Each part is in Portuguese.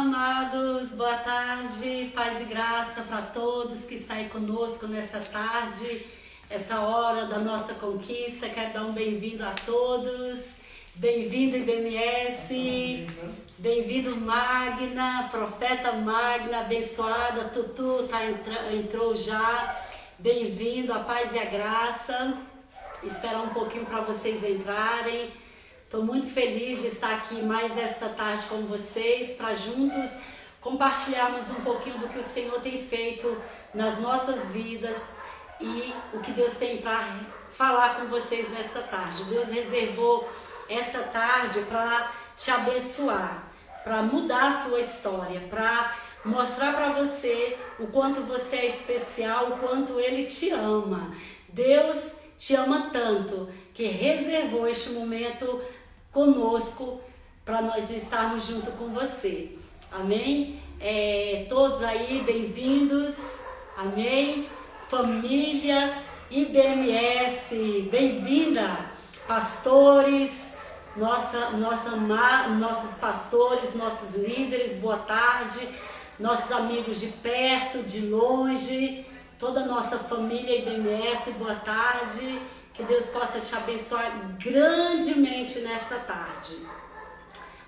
Amados, boa tarde, paz e graça para todos que estão aí conosco nessa tarde, essa hora da nossa conquista. Quero dar um bem-vindo a todos, bem-vindo IBMS, bem-vindo Magna, Profeta Magna, abençoada, Tutu entrou já, bem-vindo, a paz e a graça. Esperar um pouquinho para vocês entrarem. Estou muito feliz de estar aqui mais esta tarde com vocês, para juntos compartilharmos um pouquinho do que o Senhor tem feito nas nossas vidas e o que Deus tem para falar com vocês nesta tarde. Deus reservou essa tarde para te abençoar, para mudar a sua história, para mostrar para você o quanto você é especial, o quanto Ele te ama. Deus te ama tanto que reservou este momento conosco para nós estarmos junto com você. Amém? Todos aí, bem-vindos. Amém? Família IBMS, bem-vinda. Pastores, nossos pastores, nossos líderes, boa tarde. Nossos amigos de perto, de longe, toda a nossa família IBMS, boa tarde. Que Deus possa te abençoar grandemente nesta tarde.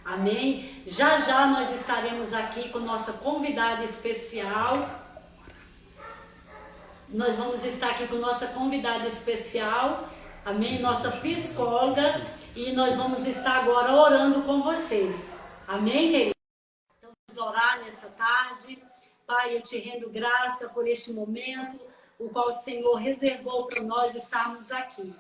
Amém? Já já nós estaremos aqui com nossa convidada especial. Nós vamos estar aqui com nossa convidada especial, amém? Nossa psicóloga. E nós vamos estar agora orando com vocês. Amém, queridos? Então vamos orar nessa tarde. Pai, eu te rendo graça por este momento, o qual o Senhor reservou para nós estarmos aqui.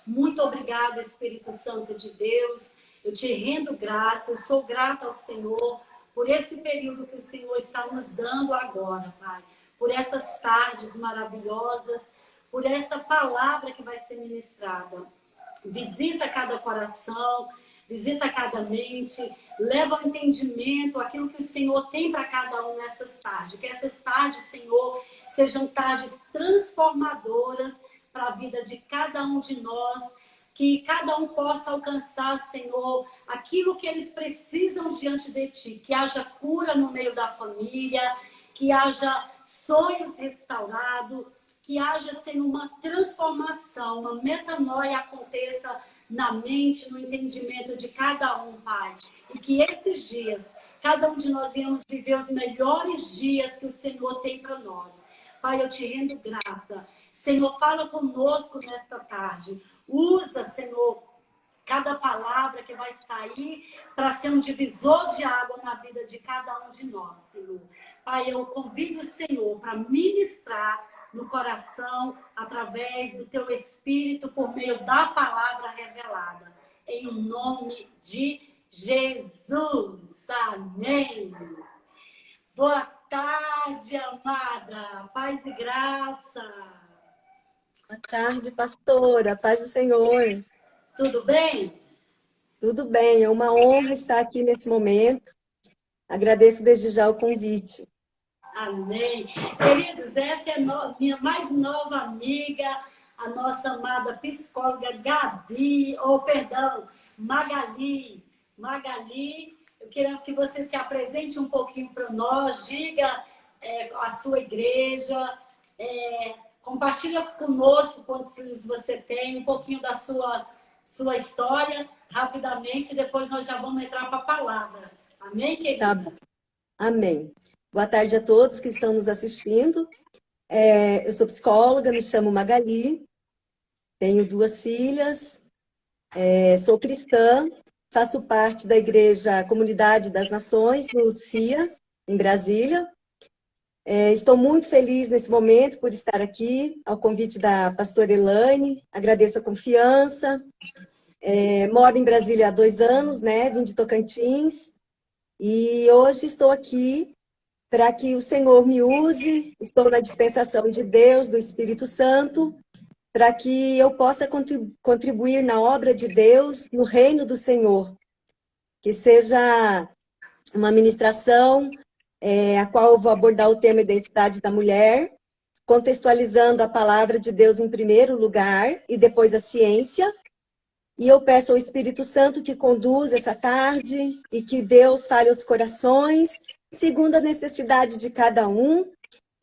Muito obrigada, Espírito Santo de Deus. Eu te rendo graça, eu sou grata ao Senhor por esse período que o Senhor está nos dando agora, Pai. Por essas tardes maravilhosas, por essa palavra que vai ser ministrada. Visita cada coração, visita cada mente, leva ao entendimento aquilo que o Senhor tem para cada um nessas tardes. Que essas tardes, Senhor, sejam tardes transformadoras para a vida de cada um de nós, que cada um possa alcançar, Senhor, aquilo que eles precisam diante de Ti, que haja cura no meio da família, que haja sonhos restaurados, que haja, Senhor, uma transformação, uma metanoia aconteça na mente, no entendimento de cada um, Pai. E que esses dias, cada um de nós venhamos viver os melhores dias que o Senhor tem para nós. Pai, eu te rendo graça. Senhor, fala conosco nesta tarde. Usa, Senhor, cada palavra que vai sair para ser um divisor de água na vida de cada um de nós, Senhor. Pai, eu convido o Senhor para ministrar no coração, através do teu Espírito, por meio da palavra revelada. Em nome de Jesus. Amém. Boa tarde, amada. Paz e graça. Boa tarde, pastora. Paz do Senhor. Tudo bem? Tudo bem. É uma honra estar aqui nesse momento. Agradeço desde já o convite. Amém. Queridos, essa é minha mais nova amiga, a nossa amada psicóloga Magali. Magali, eu queria que você se apresente um pouquinho para nós, diga a sua igreja, compartilha conosco quantos filhos você tem, um pouquinho da sua história, rapidamente, e depois nós já vamos entrar para a palavra. Amém, querida? Tá bom. Amém. Boa tarde a todos que estão nos assistindo. Eu sou psicóloga, me chamo Magali, tenho 2 filhas, sou cristã, faço parte da Igreja Comunidade das Nações, no CIA, em Brasília. Estou muito feliz nesse momento por estar aqui, ao convite da pastora Elaine, agradeço a confiança. Moro em Brasília há 2 anos, né? Vim de Tocantins, e hoje estou aqui para que o Senhor me use, estou na dispensação de Deus, do Espírito Santo, para que eu possa contribuir na obra de Deus, no reino do Senhor. Que seja uma ministração a qual eu vou abordar o tema identidade da mulher, contextualizando a palavra de Deus em primeiro lugar e depois a ciência. E eu peço ao Espírito Santo que conduza essa tarde e que Deus fale aos corações segundo a necessidade de cada um.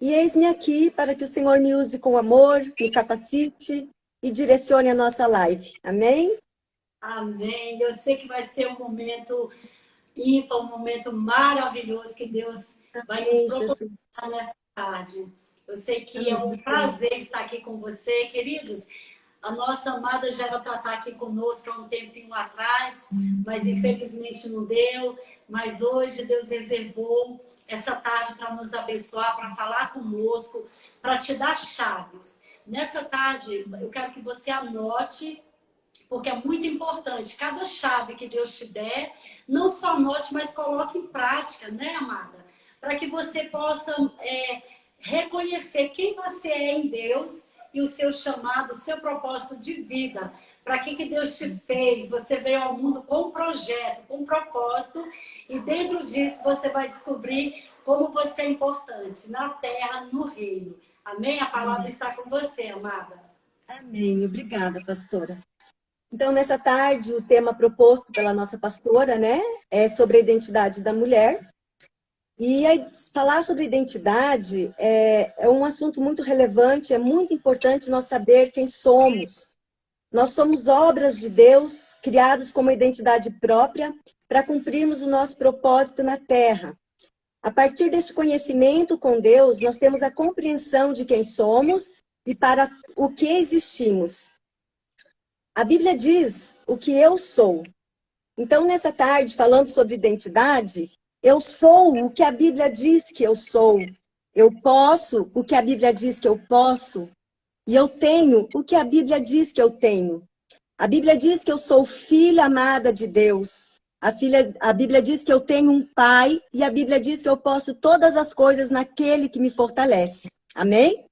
E eis-me aqui para que o Senhor me use com amor, me capacite e direcione a nossa live. Amém? Amém. Eu sei que vai ser um momento ímpar, um momento maravilhoso que Deus vai nos Amém, proporcionar Jesus. nessa tarde. Eu sei que é Amém, um prazer estar aqui com você, queridos. A nossa amada já era para estar aqui conosco há um tempinho atrás, mas infelizmente não deu. Mas hoje Deus reservou essa tarde para nos abençoar, para falar conosco, para te dar chaves. Nessa tarde, eu quero que você anote, porque é muito importante. Cada chave que Deus te der, não só anote, mas coloque em prática, né, amada? Para que você possa reconhecer quem você é em Deus e o seu chamado, o seu propósito de vida. Para que Deus te fez? Você veio ao mundo com um projeto, com um propósito, e dentro disso você vai descobrir como você é importante na terra, no reino. Amém? A palavra Amém. está com você, amada. Amém. Obrigada, pastora. Então, nessa tarde, o tema proposto pela nossa pastora, né, é sobre a identidade da mulher. E aí, falar sobre identidade é um assunto muito relevante, é muito importante nós saber quem somos. Nós somos obras de Deus, criados com uma identidade própria, para cumprirmos o nosso propósito na Terra. A partir deste conhecimento com Deus, nós temos a compreensão de quem somos e para o que existimos. A Bíblia diz o que eu sou. Então, nessa tarde, falando sobre identidade, eu sou o que a Bíblia diz que eu sou. Eu posso o que a Bíblia diz que eu posso. E eu tenho o que a Bíblia diz que eu tenho. A Bíblia diz que eu sou filha amada de Deus. A Bíblia diz que eu tenho um pai. E a Bíblia diz que eu posso todas as coisas naquele que me fortalece. Amém?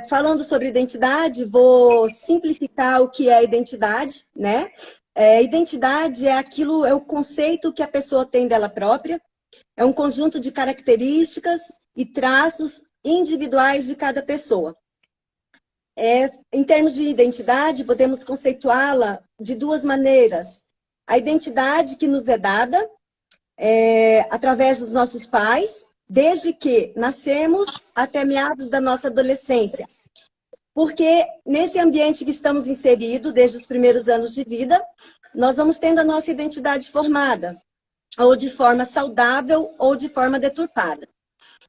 Falando sobre identidade, vou simplificar o que é identidade, né? Identidade é o conceito que a pessoa tem dela própria, é um conjunto de características e traços individuais de cada pessoa. Em termos de identidade, podemos conceituá-la de duas maneiras. A identidade que nos é dada através dos nossos pais, desde que nascemos até meados da nossa adolescência. Porque nesse ambiente que estamos inseridos, desde os primeiros anos de vida, nós vamos tendo a nossa identidade formada, ou de forma saudável, ou de forma deturpada.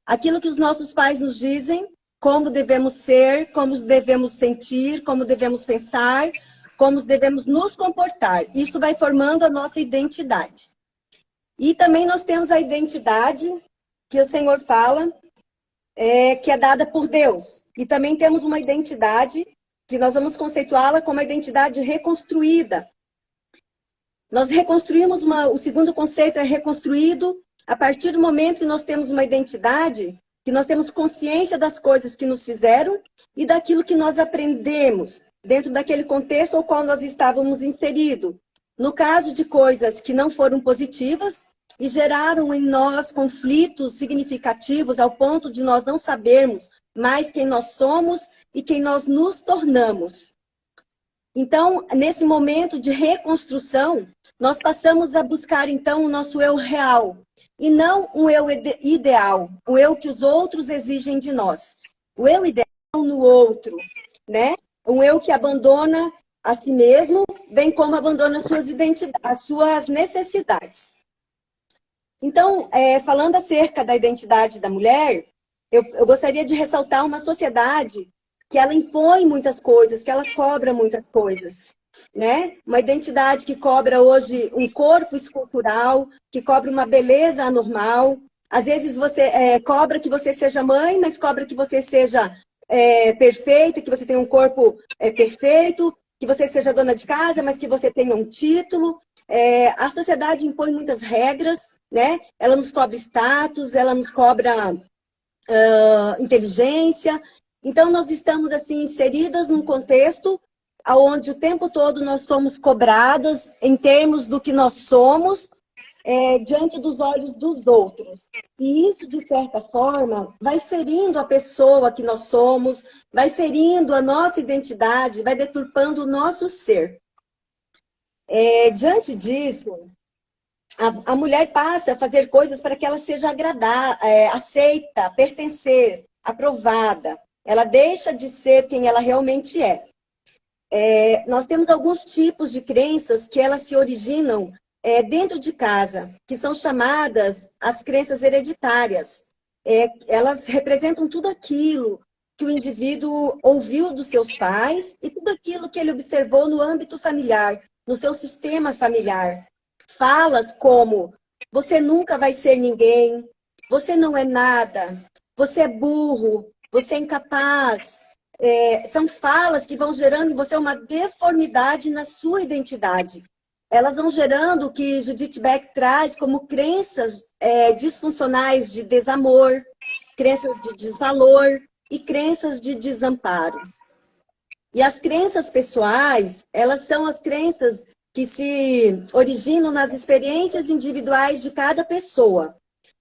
Aquilo que os nossos pais nos dizem, como devemos ser, como devemos sentir, como devemos pensar, como devemos nos comportar. Isso vai formando a nossa identidade. E também nós temos a identidade que o Senhor fala, que é dada por Deus. E também temos uma identidade que nós vamos conceituá-la como uma identidade reconstruída. Nós reconstruímos o segundo conceito é reconstruído a partir do momento que nós temos uma identidade, que nós temos consciência das coisas que nos fizeram e daquilo que nós aprendemos dentro daquele contexto ao qual nós estávamos inseridos. No caso de coisas que não foram positivas e geraram em nós conflitos significativos ao ponto de nós não sabermos mais quem nós somos e quem nós nos tornamos. Então, nesse momento de reconstrução, nós passamos a buscar, então, o nosso eu real, e não um eu ideal, o eu que os outros exigem de nós. O eu ideal no outro, né? Um eu que abandona a si mesmo, bem como abandona as suas necessidades. Então, falando acerca da identidade da mulher, eu gostaria de ressaltar uma sociedade que ela impõe muitas coisas, que ela cobra muitas coisas, né? Uma identidade que cobra hoje um corpo escultural, que cobra uma beleza anormal. Às vezes você cobra que você seja mãe, mas cobra que você seja perfeita, que você tenha um corpo perfeito, que você seja dona de casa, mas que você tenha um título. A sociedade impõe muitas regras, né? Ela nos cobra status, ela nos cobra inteligência. Então, nós estamos assim inseridas num contexto onde o tempo todo nós somos cobradas em termos do que nós somos diante dos olhos dos outros. E isso, de certa forma, vai ferindo a pessoa que nós somos, vai ferindo a nossa identidade, vai deturpando o nosso ser. Diante disso, a mulher passa a fazer coisas para que ela seja agradada, aceita, pertencer, aprovada. Ela deixa de ser quem ela realmente é. Nós temos alguns tipos de crenças que elas se originam dentro de casa, que são chamadas as crenças hereditárias. Elas representam tudo aquilo que o indivíduo ouviu dos seus pais e tudo aquilo que ele observou no âmbito familiar, no seu sistema familiar. Falas como: você nunca vai ser ninguém, você não é nada, você é burro, você é incapaz. São falas que vão gerando em você uma deformidade na sua identidade. Elas vão gerando o que Judith Beck traz como crenças disfuncionais de desamor, crenças de desvalor e crenças de desamparo. E as crenças pessoais, elas são as crenças que se originam nas experiências individuais de cada pessoa.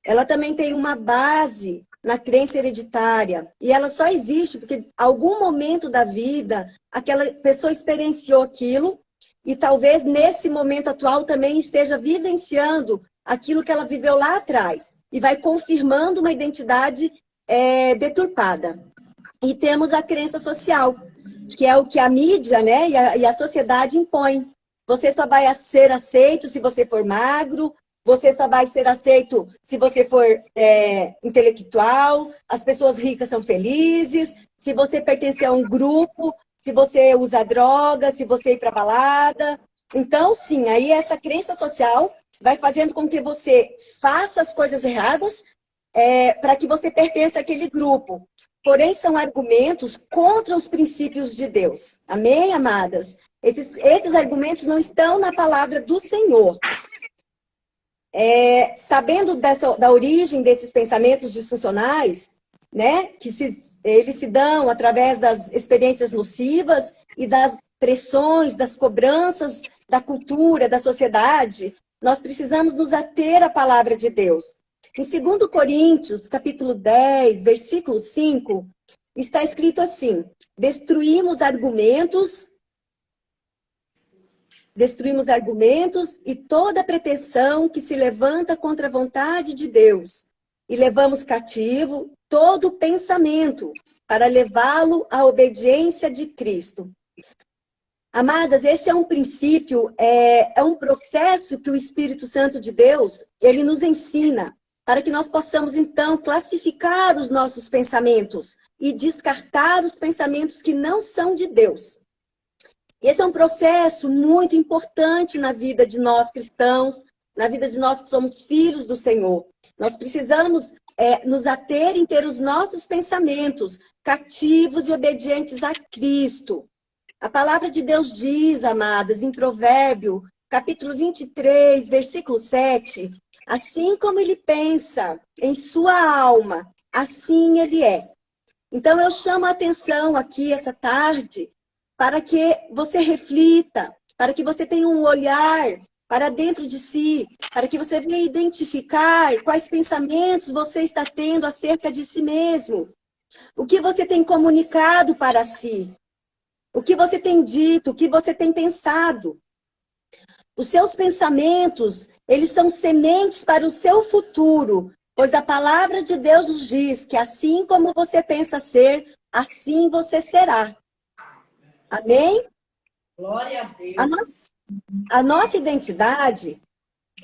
Ela também tem uma base na crença hereditária, e ela só existe porque em algum momento da vida aquela pessoa experienciou aquilo, e talvez nesse momento atual também esteja vivenciando aquilo que ela viveu lá atrás, e vai confirmando uma identidade deturpada. E temos a crença social, que é o que a mídia, né, e a sociedade impõe. Você só vai ser aceito se você for magro, você só vai ser aceito se você for intelectual, as pessoas ricas são felizes, se você pertencer a um grupo, se você usa droga, se você ir para balada. Então, sim, aí essa crença social vai fazendo com que você faça as coisas erradas para que você pertença àquele grupo. Porém, são argumentos contra os princípios de Deus. Amém, amadas? Esses argumentos não estão na palavra do Senhor. Sabendo da origem desses pensamentos disfuncionais, né, que eles se dão através das experiências nocivas e das pressões, das cobranças da cultura, da sociedade, nós precisamos nos ater à palavra de Deus. Em 2 Coríntios, capítulo 10, versículo 5, está escrito assim: destruímos argumentos e toda pretensão que se levanta contra a vontade de Deus, e levamos cativo todo pensamento para levá-lo à obediência de Cristo. Amadas, esse é um princípio, é um processo que o Espírito Santo de Deus, ele nos ensina, para que nós possamos, então, classificar os nossos pensamentos e descartar os pensamentos que não são de Deus. Esse é um processo muito importante na vida de nós cristãos, na vida de nós que somos filhos do Senhor. Nós precisamos nos ater em ter os nossos pensamentos cativos e obedientes a Cristo. A palavra de Deus diz, amadas, em Provérbio, capítulo 23, versículo 7, assim como ele pensa em sua alma, assim ele é. Então eu chamo a atenção aqui essa tarde para que você reflita, para que você tenha um olhar para dentro de si, para que você venha identificar quais pensamentos você está tendo acerca de si mesmo. O que você tem comunicado para si? O que você tem dito? O que você tem pensado? Os seus pensamentos, eles são sementes para o seu futuro, pois a palavra de Deus nos diz que assim como você pensa ser, assim você será. Amém? Glória a Deus. A nossa identidade,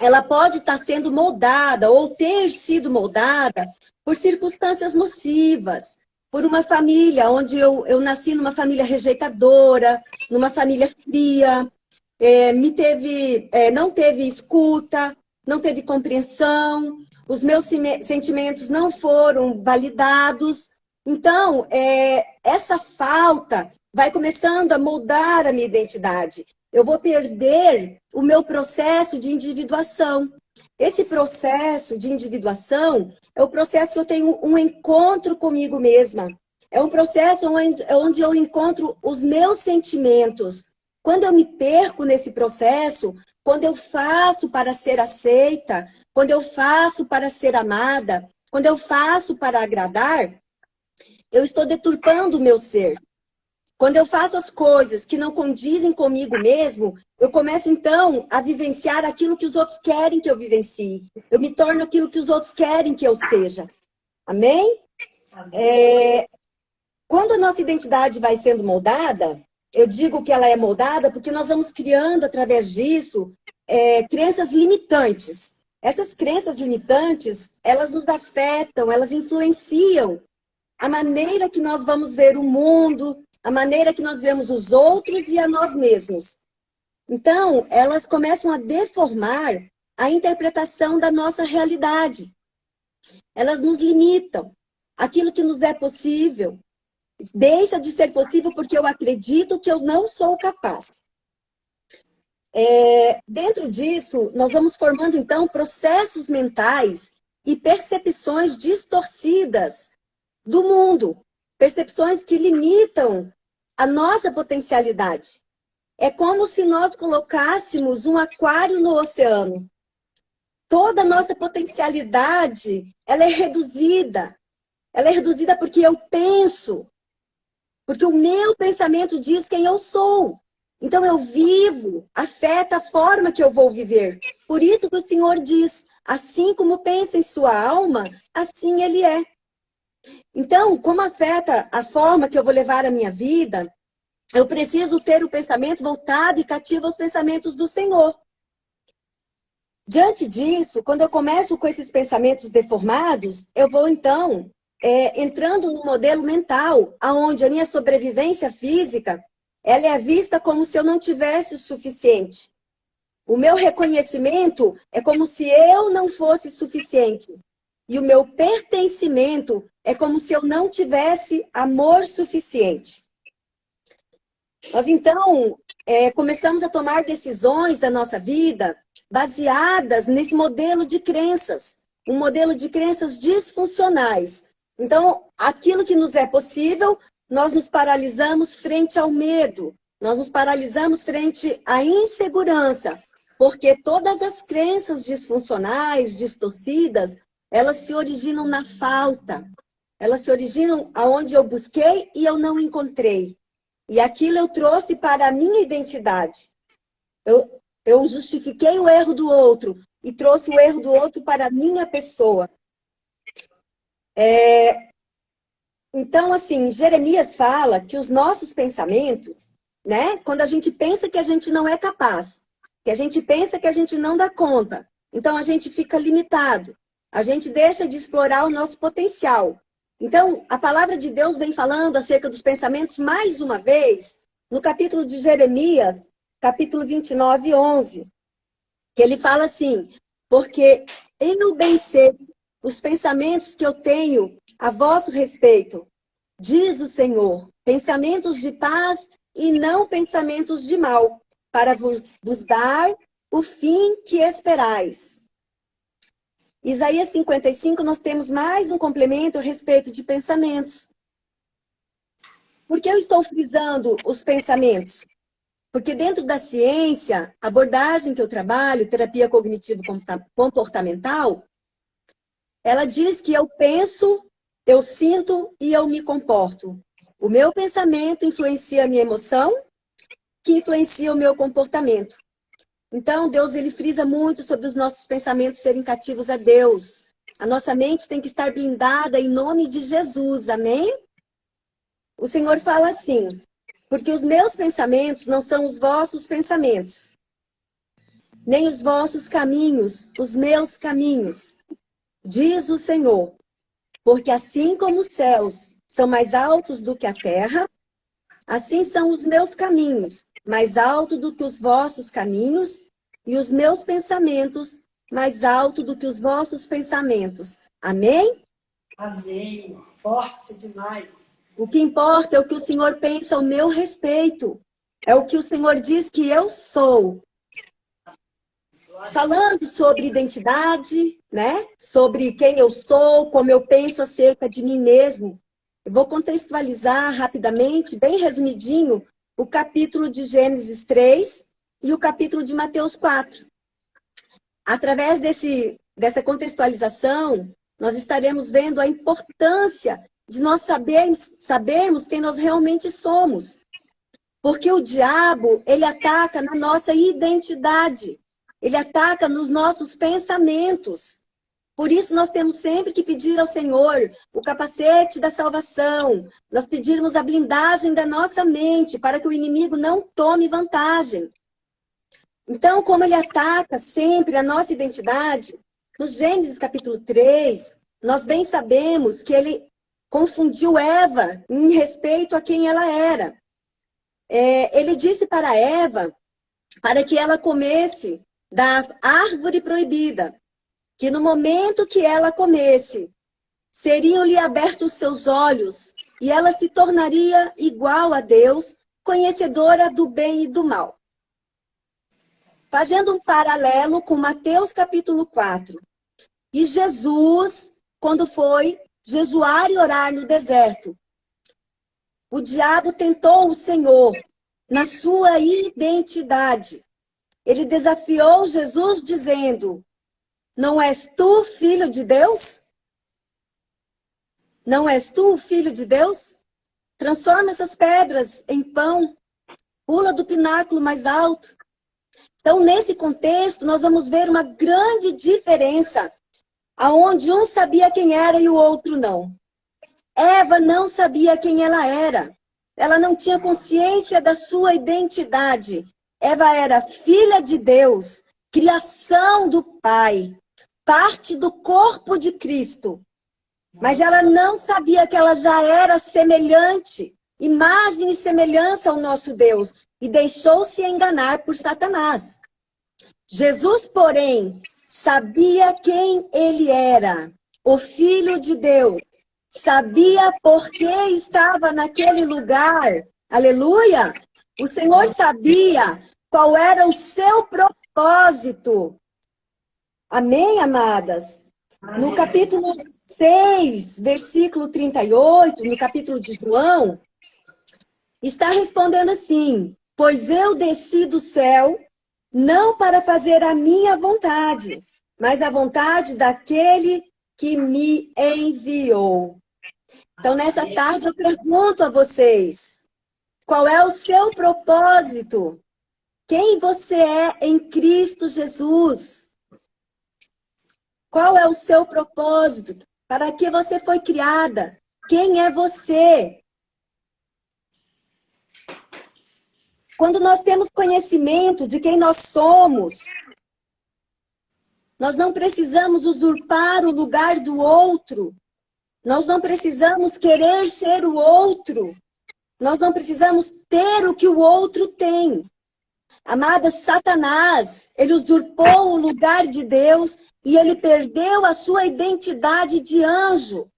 ela pode estar sendo moldada ou ter sido moldada por circunstâncias nocivas, por uma família onde eu nasci numa família rejeitadora, numa família fria, não teve escuta, não teve compreensão, os meus sentimentos não foram validados. Então, essa falta vai começando a moldar a minha identidade. Eu vou perder o meu processo de individuação. Esse processo de individuação é o processo que eu tenho um encontro comigo mesma. É um processo onde eu encontro os meus sentimentos. Quando eu me perco nesse processo, quando eu faço para ser aceita, quando eu faço para ser amada, quando eu faço para agradar, eu estou deturpando o meu ser. Quando eu faço as coisas que não condizem comigo mesmo, eu começo, então, a vivenciar aquilo que os outros querem que eu vivencie. Eu me torno aquilo que os outros querem que eu seja. Amém? Quando a nossa identidade vai sendo moldada, eu digo que ela é moldada porque nós vamos criando, através disso, crenças limitantes. Essas crenças limitantes, elas nos afetam, elas influenciam a maneira que nós vamos ver o mundo, a maneira que nós vemos os outros e a nós mesmos. Então, elas começam a deformar a interpretação da nossa realidade. Elas nos limitam. Aquilo que nos é possível deixa de ser possível porque eu acredito que eu não sou capaz. Dentro disso, nós vamos formando, então, processos mentais e percepções distorcidas do mundo. Percepções que limitam a nossa potencialidade. É como se nós colocássemos um aquário no oceano. Toda a nossa potencialidade, ela é reduzida. Ela é reduzida porque eu penso. Porque o meu pensamento diz quem eu sou. Então eu vivo, afeta a forma que eu vou viver. Por isso que o Senhor diz, assim como pensa em sua alma, assim ele é. Então, como afeta a forma que eu vou levar a minha vida, eu preciso ter o pensamento voltado e cativo aos pensamentos do Senhor. Diante disso, quando eu começo com esses pensamentos deformados, eu vou então entrando no modelo mental, onde a minha sobrevivência física ela é vista como se eu não tivesse o suficiente. O meu reconhecimento é como se eu não fosse suficiente. E o meu pertencimento é como se eu não tivesse amor suficiente. Nós, então, começamos a tomar decisões da nossa vida baseadas nesse modelo de crenças. Um modelo de crenças disfuncionais. Então, aquilo que nos é possível, nós nos paralisamos frente ao medo. Nós nos paralisamos frente à insegurança. Porque todas as crenças disfuncionais, distorcidas, elas se originam na falta. Elas se originam aonde eu busquei e eu não encontrei. E aquilo eu trouxe para a minha identidade. Eu justifiquei o erro do outro e trouxe o erro do outro para a minha pessoa. Então, assim, Jeremias fala que os nossos pensamentos, né? Quando a gente pensa que a gente não é capaz, que a gente pensa que a gente não dá conta, então a gente fica limitado. A gente deixa de explorar o nosso potencial. Então, a palavra de Deus vem falando acerca dos pensamentos mais uma vez, no capítulo de Jeremias, capítulo 29, 11, que ele fala assim, porque eu bem sei os pensamentos que eu tenho a vosso respeito, diz o Senhor, pensamentos de paz e não pensamentos de mal, para vos dar o fim que esperais. Isaías 55, nós temos mais um complemento a respeito de pensamentos. Por que eu estou frisando os pensamentos? Porque dentro da ciência, a abordagem que eu trabalho, terapia cognitivo-comportamental, ela diz que eu penso, eu sinto e eu me comporto. O meu pensamento influencia a minha emoção, que influencia o meu comportamento. Então, Deus, ele frisa muito sobre os nossos pensamentos serem cativos a Deus. A nossa mente tem que estar blindada em nome de Jesus, amém? O Senhor fala assim, porque os meus pensamentos não são os vossos pensamentos, nem os vossos caminhos, os meus caminhos, diz o Senhor. Porque assim como os céus são mais altos do que a terra, assim são os meus caminhos, mais altos do que os vossos caminhos, e os meus pensamentos mais altos do que os vossos pensamentos. Amém? Amém. Forte demais. O que importa é o que o Senhor pensa ao meu respeito. É o que o Senhor diz que eu sou. Falando sobre identidade, né? Sobre quem eu sou, como eu penso acerca de mim mesmo. Eu vou contextualizar rapidamente, bem resumidinho, o capítulo de Gênesis 3 e o capítulo de Mateus 4. Através dessa contextualização, nós estaremos vendo a importância de nós sabermos quem nós realmente somos. Porque o diabo, ele ataca na nossa identidade. Ele ataca nos nossos pensamentos. Por isso, nós temos sempre que pedir ao Senhor o capacete da salvação. Nós pedirmos a blindagem da nossa mente para que o inimigo não tome vantagem. Então, como ele ataca sempre a nossa identidade, no Gênesis capítulo 3, nós bem sabemos que ele confundiu Eva em respeito a quem ela era. Ele disse para Eva para que ela comesse da árvore proibida, que no momento que ela comesse, seriam-lhe abertos seus olhos e ela se tornaria igual a Deus, conhecedora do bem e do mal. Fazendo um paralelo com Mateus capítulo 4. E Jesus, quando foi jejuar e orar no deserto, o diabo tentou o Senhor na sua identidade. Ele desafiou Jesus dizendo: não és tu filho de Deus? Não és tu o filho de Deus? Transforma essas pedras em pão. Pula do pináculo mais alto. Então, nesse contexto, nós vamos ver uma grande diferença, aonde um sabia quem era e o outro não. Eva não sabia quem ela era. Ela não tinha consciência da sua identidade. Eva era filha de Deus, criação do Pai, parte do corpo de Cristo. Mas ela não sabia que ela já era semelhante, imagem e semelhança ao nosso Deus, e deixou-se enganar por Satanás. Jesus, porém, sabia quem ele era, o Filho de Deus. Sabia por que estava naquele lugar. Aleluia! O Senhor sabia qual era o seu propósito. Amém, amadas? No capítulo 6, versículo 38, no capítulo de João, está respondendo assim: pois eu desci do céu, não para fazer a minha vontade, mas a vontade daquele que me enviou. Então, nessa tarde, eu pergunto a vocês, qual é o seu propósito? Quem você é em Cristo Jesus? Qual é o seu propósito? Para que você foi criada? Quem é você? Quando nós temos conhecimento de quem nós somos, nós não precisamos usurpar o lugar do outro. Nós não precisamos querer ser o outro. Nós não precisamos ter o que o outro tem. Amada, Satanás, ele usurpou o lugar de Deus e ele perdeu a sua identidade de anjo.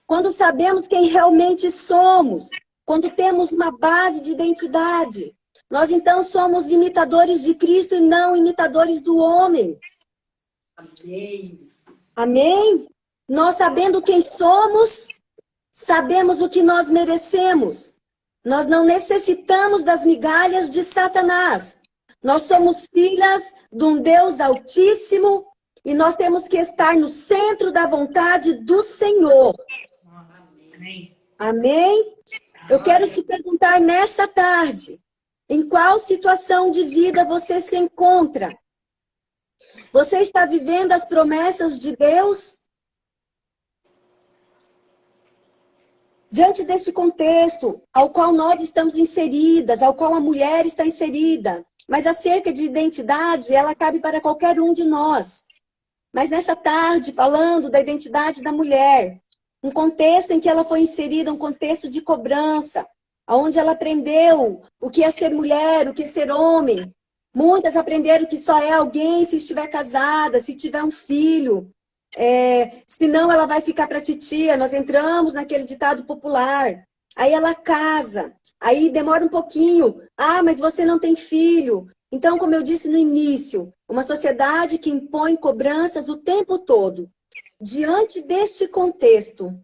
Quando sabemos quem realmente somos, quando temos uma base de identidade, nós então somos imitadores de Cristo e não imitadores do homem. Amém. Amém? Nós sabendo quem somos, sabemos o que nós merecemos. Nós não necessitamos das migalhas de Satanás. Nós somos filhas de um Deus Altíssimo e nós temos que estar no centro da vontade do Senhor. Amém. Amém? Eu quero te perguntar nessa tarde, em qual situação de vida você se encontra? Você está vivendo as promessas de Deus? Diante deste contexto ao qual nós estamos inseridas, ao qual a mulher está inserida, mas acerca de identidade, ela cabe para qualquer um de nós. Mas nessa tarde, falando da identidade da mulher, um contexto em que ela foi inserida, um contexto de cobrança, onde ela aprendeu o que é ser mulher, o que é ser homem. Muitas aprenderam que só é alguém se estiver casada, se tiver um filho. Senão ela vai ficar para titia. Nós entramos naquele ditado popular. Aí ela casa, aí demora um pouquinho. Ah, mas você não tem filho. Então, como eu disse no início, uma sociedade que impõe cobranças o tempo todo. Diante deste contexto,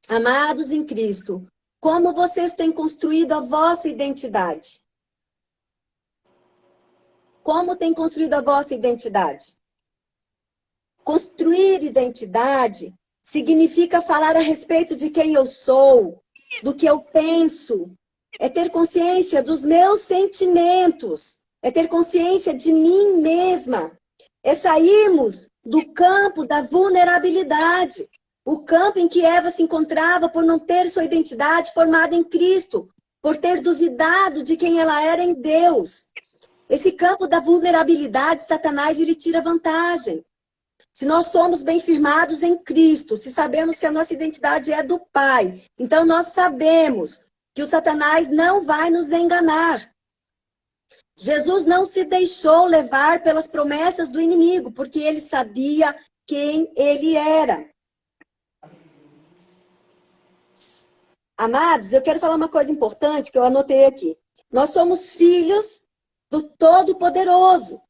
amados em Cristo, como vocês têm construído a vossa identidade? Como tem construído a vossa identidade? Construir identidade significa falar a respeito de quem eu sou, do que eu penso, é ter consciência dos meus sentimentos, é ter consciência de mim mesma, é sairmos do campo da vulnerabilidade, o campo em que Eva se encontrava por não ter sua identidade formada em Cristo, por ter duvidado de quem ela era em Deus. Esse campo da vulnerabilidade, Satanás, ele tira vantagem. Se nós somos bem firmados em Cristo, se sabemos que a nossa identidade é do Pai, então nós sabemos que o Satanás não vai nos enganar. Jesus não se deixou levar pelas promessas do inimigo, porque ele sabia quem ele era. Amados, eu quero falar uma coisa importante que eu anotei aqui. Nós somos filhos do Todo-Poderoso,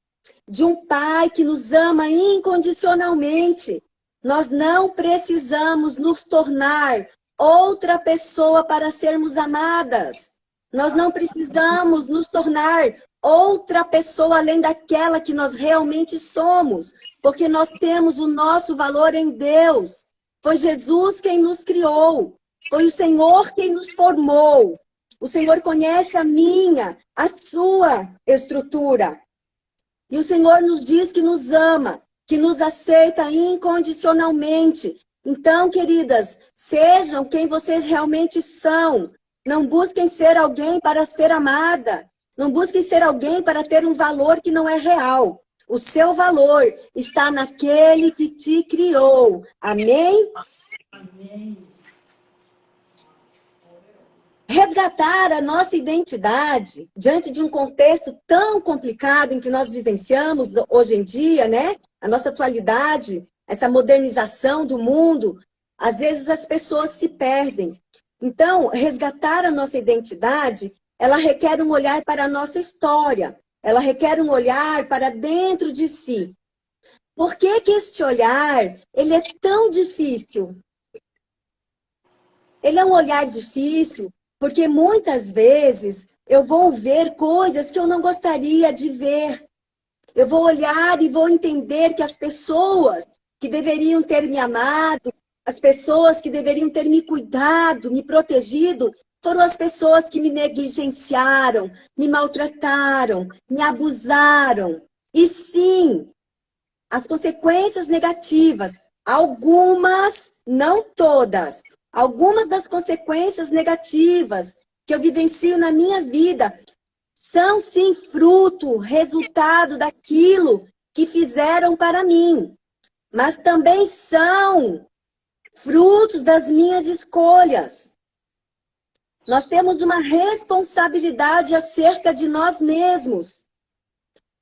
de um Pai que nos ama incondicionalmente. Nós não precisamos nos tornar outra pessoa para sermos amadas. Nós não precisamos nos tornar outra pessoa além daquela que nós realmente somos, porque nós temos o nosso valor em Deus. Foi Jesus quem nos criou, foi o Senhor quem nos formou. O Senhor conhece a minha, a sua estrutura. E o Senhor nos diz que nos ama, que nos aceita incondicionalmente. Então, queridas, sejam quem vocês realmente são. Não busquem ser alguém para ser amada. Não busquem ser alguém para ter um valor que não é real. O seu valor está naquele que te criou. Amém? Amém. Resgatar a nossa identidade diante de um contexto tão complicado em que nós vivenciamos hoje em dia, né? A nossa atualidade, essa modernização do mundo, às vezes as pessoas se perdem. Então, resgatar a nossa identidade, ela requer um olhar para a nossa história, ela requer um olhar para dentro de si. Por que que este olhar, ele é tão difícil? Ele é um olhar difícil porque muitas vezes eu vou ver coisas que eu não gostaria de ver. Eu vou olhar e vou entender que as pessoas que deveriam ter me amado, as pessoas que deveriam ter me cuidado, me protegido, foram as pessoas que me negligenciaram, me maltrataram, me abusaram. E sim, as consequências negativas, algumas, não todas, algumas das consequências negativas que eu vivencio na minha vida são sim fruto, resultado daquilo que fizeram para mim, mas também são frutos das minhas escolhas. Nós temos uma responsabilidade acerca de nós mesmos.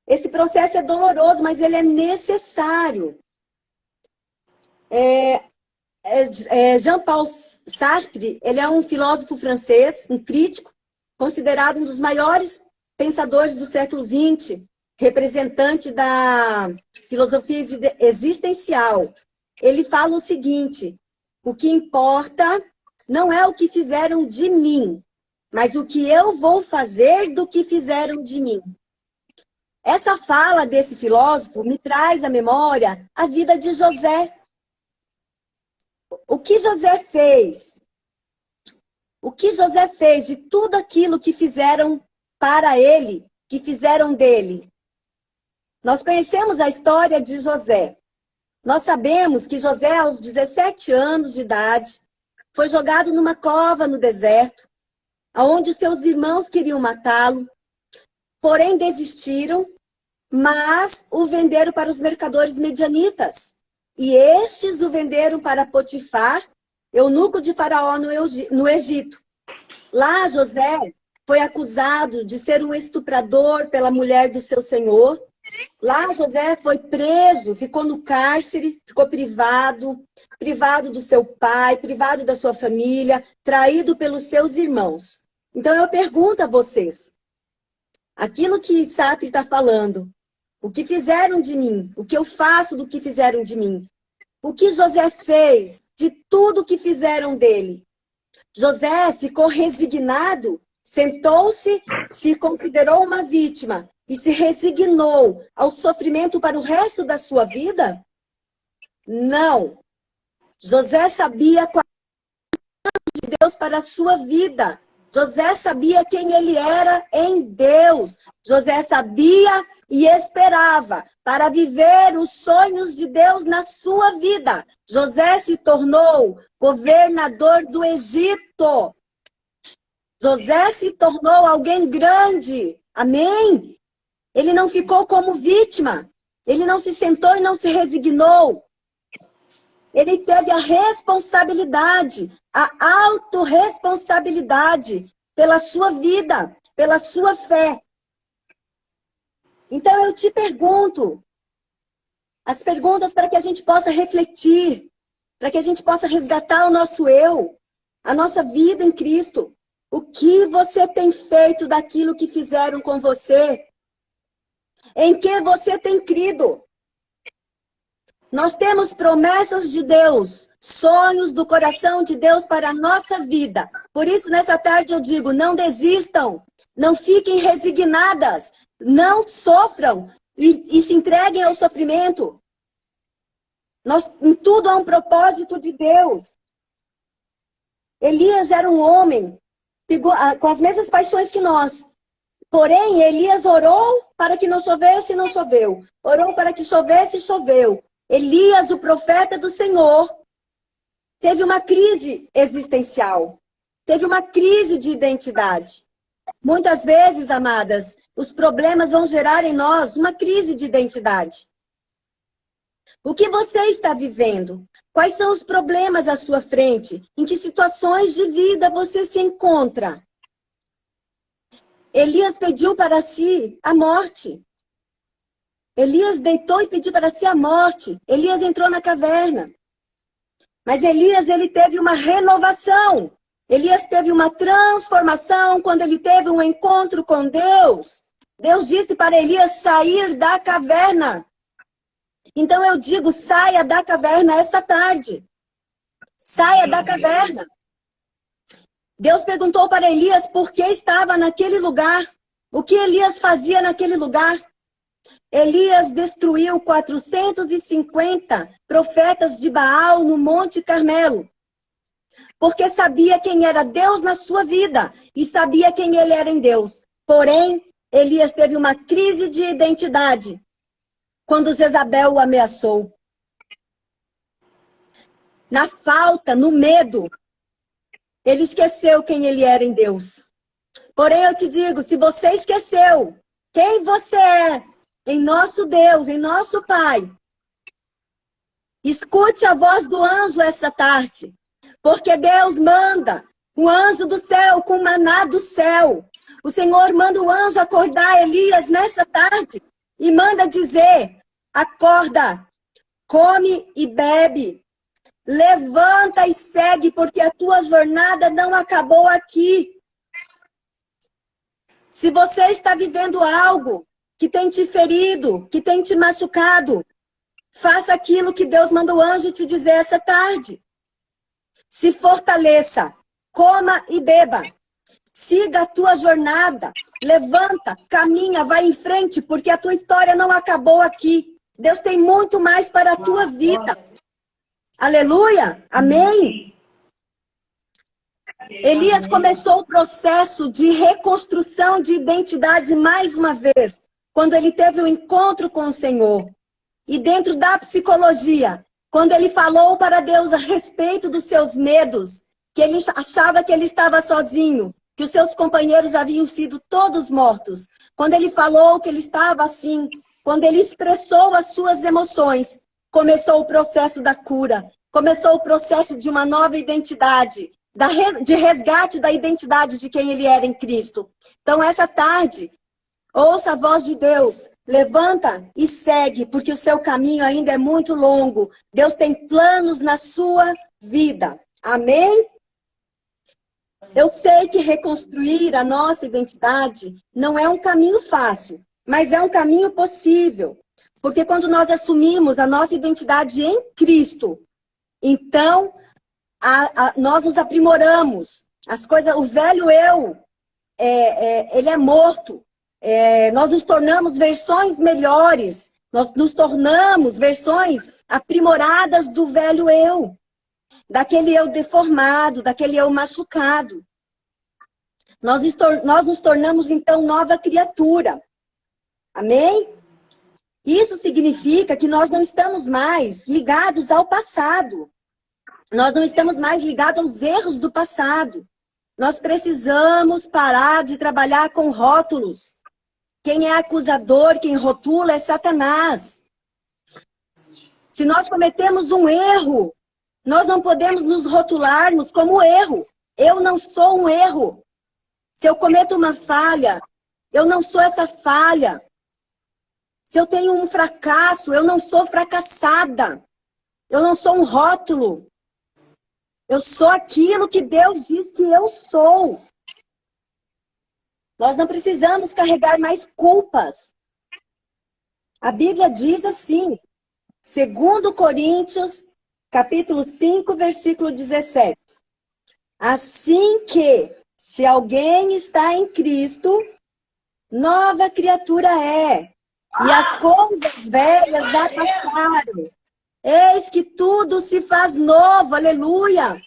Esse processo é doloroso, mas ele é necessário. Jean-Paul Sartre, ele é um filósofo francês, um crítico, considerado um dos maiores pensadores do século XX, representante da filosofia existencial. Ele fala o seguinte: o que importa não é o que fizeram de mim, mas o que eu vou fazer do que fizeram de mim. Essa fala desse filósofo me traz à memória a vida de José. O que José fez? O que José fez de tudo aquilo que fizeram para ele, que fizeram dele? Nós conhecemos a história de José. Nós sabemos que José, aos 17 anos de idade, foi jogado numa cova no deserto, onde os seus irmãos queriam matá-lo, porém desistiram, mas o venderam para os mercadores medianitas. E estes o venderam para Potifar, eunuco de Faraó no Egito. Lá, José foi acusado de ser um estuprador pela mulher do seu senhor. Lá, José foi preso, ficou no cárcere, ficou privado do seu pai, privado da sua família, traído pelos seus irmãos. Então, eu pergunto a vocês, aquilo que Sartre está falando, o que fizeram de mim? O que eu faço do que fizeram de mim? O que José fez de tudo que fizeram dele? José ficou resignado, sentou-se, se considerou uma vítima e se resignou ao sofrimento para o resto da sua vida? Não. José sabia qual era o plano de Deus para a sua vida. José sabia quem ele era em Deus. José sabia e esperava para viver os sonhos de Deus na sua vida. José se tornou governador do Egito. José se tornou alguém grande. Amém? Ele não ficou como vítima. Ele não se sentou e não se resignou. Ele teve a responsabilidade, a autorresponsabilidade pela sua vida, pela sua fé. Então eu te pergunto, as perguntas para que a gente possa refletir, para que a gente possa resgatar o nosso eu, a nossa vida em Cristo. O que você tem feito daquilo que fizeram com você? Em que você tem crido? Nós temos promessas de Deus, sonhos do coração de Deus para a nossa vida. Por isso, nessa tarde eu digo, não desistam, não fiquem resignadas, não sofram e se entreguem ao sofrimento. Em tudo há um propósito de Deus. Elias era um homem com as mesmas paixões que nós. Porém, Elias orou para que não chovesse e não choveu. Orou para que chovesse e choveu. Elias, o profeta do Senhor, teve uma crise existencial. Teve uma crise de identidade. Muitas vezes, amadas, os problemas vão gerar em nós uma crise de identidade. O que você está vivendo? Quais são os problemas à sua frente? Em que situações de vida você se encontra? Elias pediu para si a morte. Elias deitou e pediu para si a morte. Elias entrou na caverna. Mas Elias, ele teve uma renovação. Elias teve uma transformação quando ele teve um encontro com Deus. Deus disse para Elias sair da caverna. Então eu digo, saia da caverna esta tarde. Saia da caverna. Deus perguntou para Elias por que estava naquele lugar. O que Elias fazia naquele lugar? Elias destruiu 450 profetas de Baal no Monte Carmelo. Porque sabia quem era Deus na sua vida e sabia quem ele era em Deus. Porém, Elias teve uma crise de identidade quando Jezabel o ameaçou. Na falta, no medo, ele esqueceu quem ele era em Deus. Porém, eu te digo, se você esqueceu quem você é em nosso Deus, em nosso Pai, escute a voz do anjo essa tarde. Porque Deus manda o anjo do céu com maná do céu. O Senhor manda o anjo acordar Elias nessa tarde e manda dizer, acorda, come e bebe, levanta e segue, porque a tua jornada não acabou aqui. Se você está vivendo algo que tem te ferido, que tem te machucado, faça aquilo que Deus manda o anjo te dizer essa tarde. Se fortaleça, coma e beba. Siga a tua jornada, levanta, caminha, vai em frente, porque a tua história não acabou aqui. Deus tem muito mais para a tua vida. Aleluia, amém. Elias começou o processo de reconstrução de identidade mais uma vez, quando ele teve um encontro com o Senhor. E dentro da psicologia, quando ele falou para Deus a respeito dos seus medos, que ele achava que ele estava sozinho, que os seus companheiros haviam sido todos mortos. Quando ele falou que ele estava assim, quando ele expressou as suas emoções, começou o processo da cura, começou o processo de uma nova identidade, de resgate da identidade de quem ele era em Cristo. Então, essa tarde, ouça a voz de Deus. Levanta e segue, porque o seu caminho ainda é muito longo. Deus tem planos na sua vida. Amém? Eu sei que reconstruir a nossa identidade não é um caminho fácil, mas é um caminho possível. Porque quando nós assumimos a nossa identidade em Cristo, então nós nos aprimoramos. As coisas, o velho eu, ele é morto. Nós nos tornamos versões melhores, nós nos tornamos versões aprimoradas do velho eu, daquele eu deformado, daquele eu machucado. Nós nos tornamos, então, nova criatura. Amém? Isso significa que nós não estamos mais ligados ao passado. Nós não estamos mais ligados aos erros do passado. Nós precisamos parar de trabalhar com rótulos. Quem é acusador, quem rotula é Satanás. Se nós cometemos um erro, nós não podemos nos rotularmos como erro. Eu não sou um erro. Se eu cometo uma falha, eu não sou essa falha. Se eu tenho um fracasso, eu não sou fracassada. Eu não sou um rótulo. Eu sou aquilo que Deus diz que eu sou. Nós não precisamos carregar mais culpas. A Bíblia diz assim, 2 Coríntios, capítulo 5, versículo 17. Assim que, se alguém está em Cristo, nova criatura é, e as coisas velhas já passaram. Eis que tudo se faz novo, aleluia!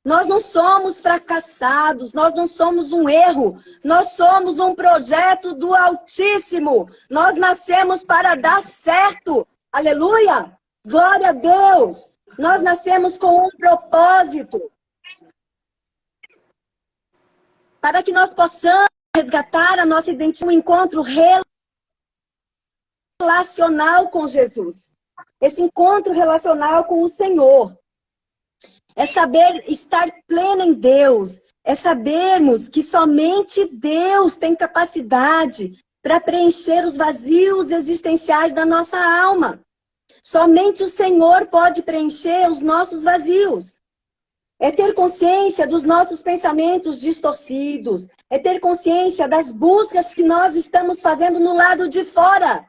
Nós não somos fracassados, nós não somos um erro, nós somos um projeto do Altíssimo. Nós nascemos para dar certo, aleluia! Glória a Deus! Nós nascemos com um propósito. Para que nós possamos resgatar a nossa identidade, um encontro relacional com Jesus. Esse encontro relacional com o Senhor. É saber estar pleno em Deus. É sabermos que somente Deus tem capacidade para preencher os vazios existenciais da nossa alma. Somente o Senhor pode preencher os nossos vazios. É ter consciência dos nossos pensamentos distorcidos. É ter consciência das buscas que nós estamos fazendo no lado de fora.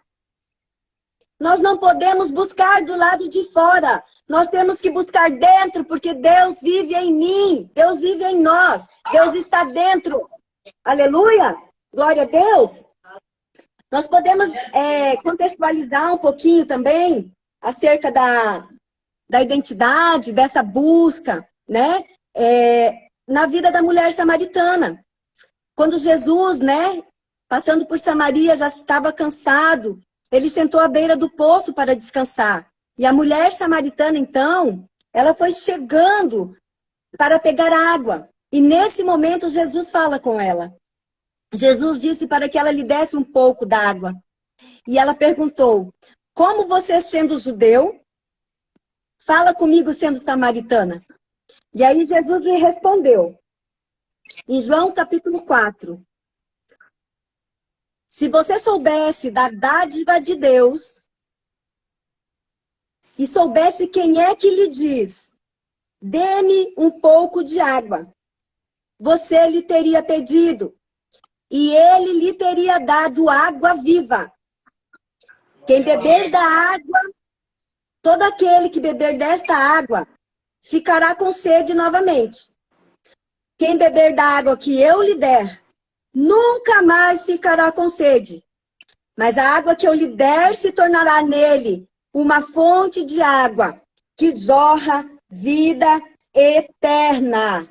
Nós não podemos buscar do lado de fora. Nós temos que buscar dentro, porque Deus vive em mim. Deus vive em nós. Deus está dentro. Aleluia! Glória a Deus! Nós podemos contextualizar um pouquinho também acerca da identidade, dessa busca, né? Na vida da mulher samaritana. Quando Jesus, né, passando por Samaria, já estava cansado, ele sentou à beira do poço para descansar. E a mulher samaritana, então, ela foi chegando para pegar água. E nesse momento, Jesus fala com ela. Jesus disse para que ela lhe desse um pouco d'água. E ela perguntou, como você sendo judeu, fala comigo sendo samaritana? E aí Jesus lhe respondeu, em João capítulo 4, se você soubesse da dádiva de Deus e soubesse quem é que lhe diz, dê-me um pouco de água, você lhe teria pedido e ele lhe teria dado água viva. Quem beber da água, todo aquele que beber desta água, ficará com sede novamente. Quem beber da água que eu lhe der, nunca mais ficará com sede. Mas a água que eu lhe der se tornará nele uma fonte de água que jorra vida eterna.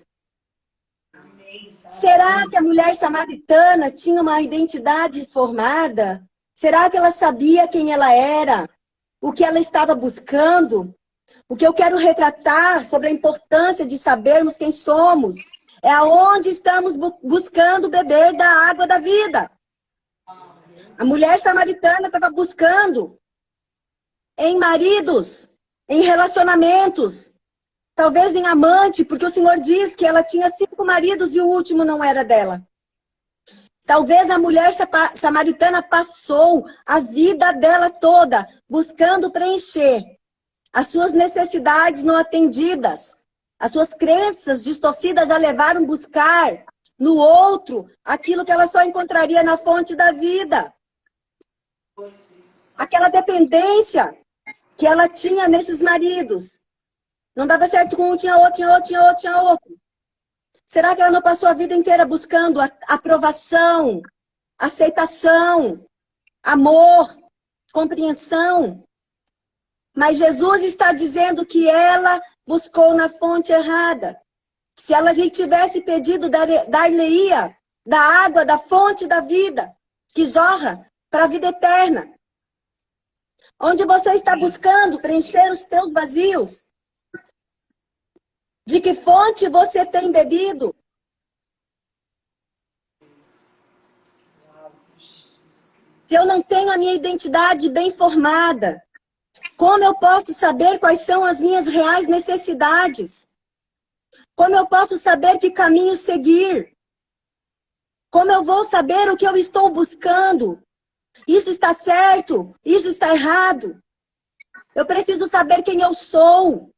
Será que a mulher samaritana tinha uma identidade formada? Será que ela sabia quem ela era? O que ela estava buscando? O que eu quero retratar sobre a importância de sabermos quem somos é aonde estamos buscando beber da água da vida. A mulher samaritana estava buscando em maridos, em relacionamentos, talvez em amante, porque o Senhor diz que ela tinha 5 maridos e o último não era dela. Talvez a mulher samaritana passou a vida dela toda buscando preencher as suas necessidades não atendidas, as suas crenças distorcidas a levaram a buscar no outro aquilo que ela só encontraria na fonte da vida. Aquela dependência que ela tinha nesses maridos. Não dava certo com um, tinha outro, tinha outro, tinha outro, tinha outro. Será que ela não passou a vida inteira buscando aprovação, aceitação, amor, compreensão? Mas Jesus está dizendo que ela buscou na fonte errada. Se ela lhe tivesse pedido, dar-lhe-ia da água, da fonte da vida, que jorra para a vida eterna. Onde você está buscando preencher os teus vazios? De que fonte você tem bebido? Se eu não tenho a minha identidade bem formada, como eu posso saber quais são as minhas reais necessidades? Como eu posso saber que caminho seguir? Como eu vou saber o que eu estou buscando? Isso está certo? Isso está errado? Eu preciso saber quem eu sou.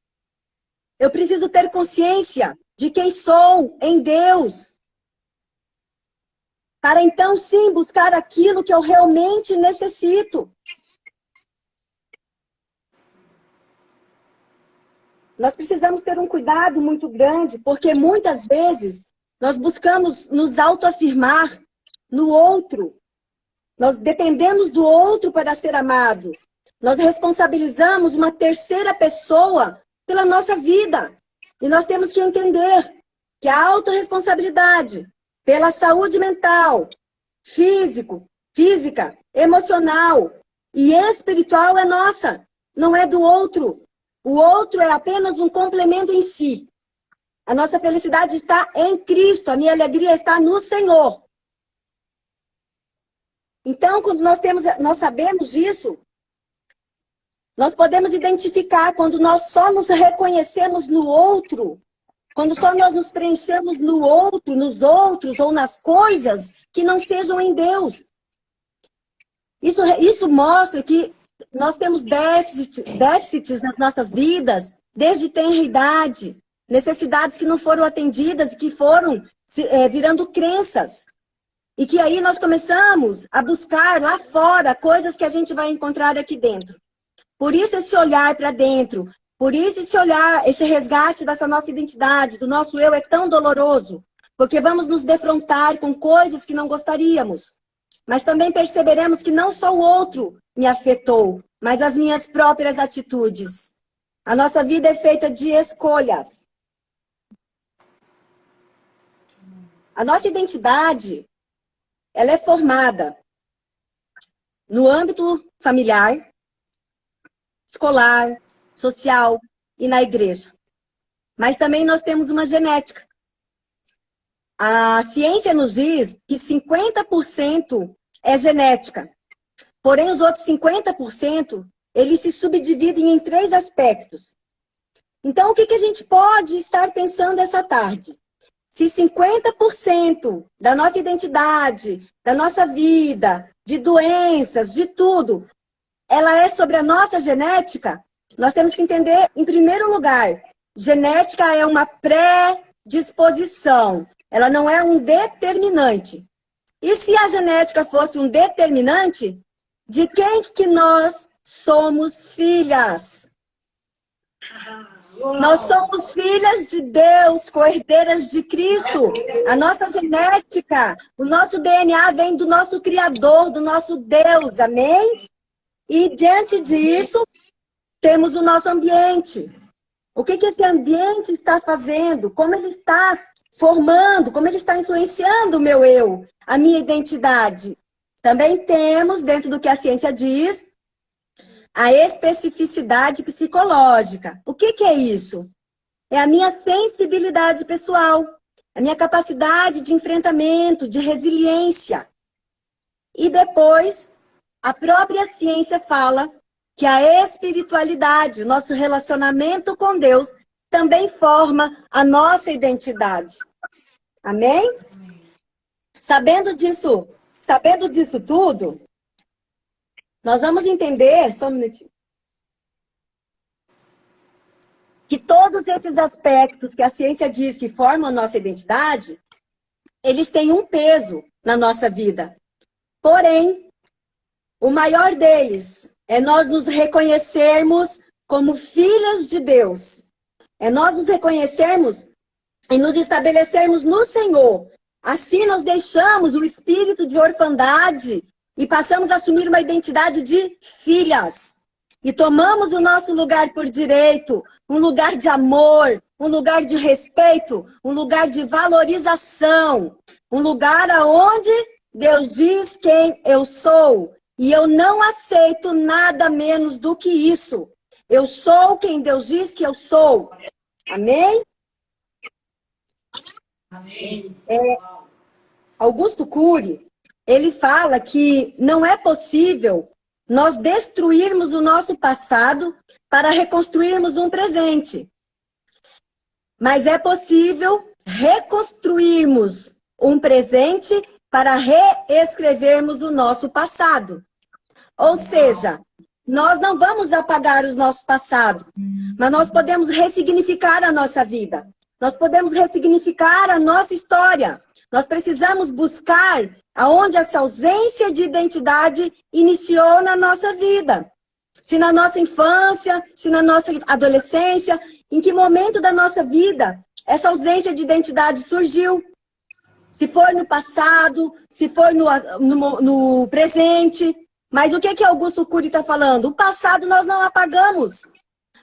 Eu preciso ter consciência de quem sou em Deus. Para então, sim, buscar aquilo que eu realmente necessito. Nós precisamos ter um cuidado muito grande, porque muitas vezes nós buscamos nos autoafirmar no outro. Nós dependemos do outro para ser amado. Nós responsabilizamos uma terceira pessoa pela nossa vida. E nós temos que entender que a autorresponsabilidade pela saúde mental, física, emocional e espiritual é nossa, não é do outro. O outro é apenas um complemento em si. A nossa felicidade está em Cristo, a minha alegria está no Senhor. Então, quando nós sabemos disso, nós podemos identificar quando nós só nos reconhecemos no outro, quando só nós nos preenchemos no outro, nos outros ou nas coisas que não sejam em Deus. Isso mostra que nós temos déficits nas nossas vidas desde tenra idade, necessidades que não foram atendidas e que foram virando crenças. E que aí nós começamos a buscar lá fora coisas que a gente vai encontrar aqui dentro. Por isso esse olhar para dentro, por isso esse olhar, esse resgate dessa nossa identidade, do nosso eu é tão doloroso, porque vamos nos defrontar com coisas que não gostaríamos. Mas também perceberemos que não só o outro me afetou, mas as minhas próprias atitudes. A nossa vida é feita de escolhas. A nossa identidade, ela é formada no âmbito familiar, escolar, social e na igreja. Mas também nós temos uma genética. A ciência nos diz que 50% é genética. Porém, os outros 50%, eles se subdividem em 3 aspectos. Então, o que a gente pode estar pensando essa tarde? Se 50% da nossa identidade, da nossa vida, de doenças, de tudo, ela é sobre a nossa genética, nós temos que entender, em primeiro lugar, genética é uma predisposição. Ela não é um determinante. E se a genética fosse um determinante, de quem que nós somos filhas? Nós somos filhas de Deus, co-herdeiras de Cristo. A nossa genética, o nosso DNA vem do nosso Criador, do nosso Deus, amém? E diante disso, temos o nosso ambiente. O que esse ambiente está fazendo? Como ele está formando? Como ele está influenciando o meu eu, a minha identidade? Também temos, dentro do que a ciência diz, a especificidade psicológica. O que é isso? É a minha sensibilidade pessoal, a minha capacidade de enfrentamento, de resiliência. E depois, a própria ciência fala que a espiritualidade, o nosso relacionamento com Deus, também forma a nossa identidade. Amém? Sabendo disso tudo, nós vamos entender, só um minutinho, que todos esses aspectos que a ciência diz que formam a nossa identidade, eles têm um peso na nossa vida. Porém, o maior deles é nós nos reconhecermos como filhas de Deus. É nós nos reconhecermos e nos estabelecermos no Senhor. Assim nós deixamos o espírito de orfandade e passamos a assumir uma identidade de filhas. E tomamos o nosso lugar por direito, um lugar de amor, um lugar de respeito, um lugar de valorização, Um lugar aonde Deus diz quem eu sou. E eu não aceito nada menos do que isso. Eu sou quem Deus diz que eu sou. Amém? Amém. Augusto Cury, ele fala que não é possível nós destruirmos o nosso passado para reconstruirmos um presente. Mas é possível reconstruirmos um presente para reescrevermos o nosso passado. Ou seja, nós não vamos apagar os nossos passados, mas nós podemos ressignificar a nossa vida. Nós podemos ressignificar a nossa história. Nós precisamos buscar aonde essa ausência de identidade iniciou na nossa vida. Se na nossa infância, se na nossa adolescência, em que momento da nossa vida essa ausência de identidade surgiu? Se foi no passado, se foi no presente. Mas o que Augusto Cury está falando? O passado nós não apagamos,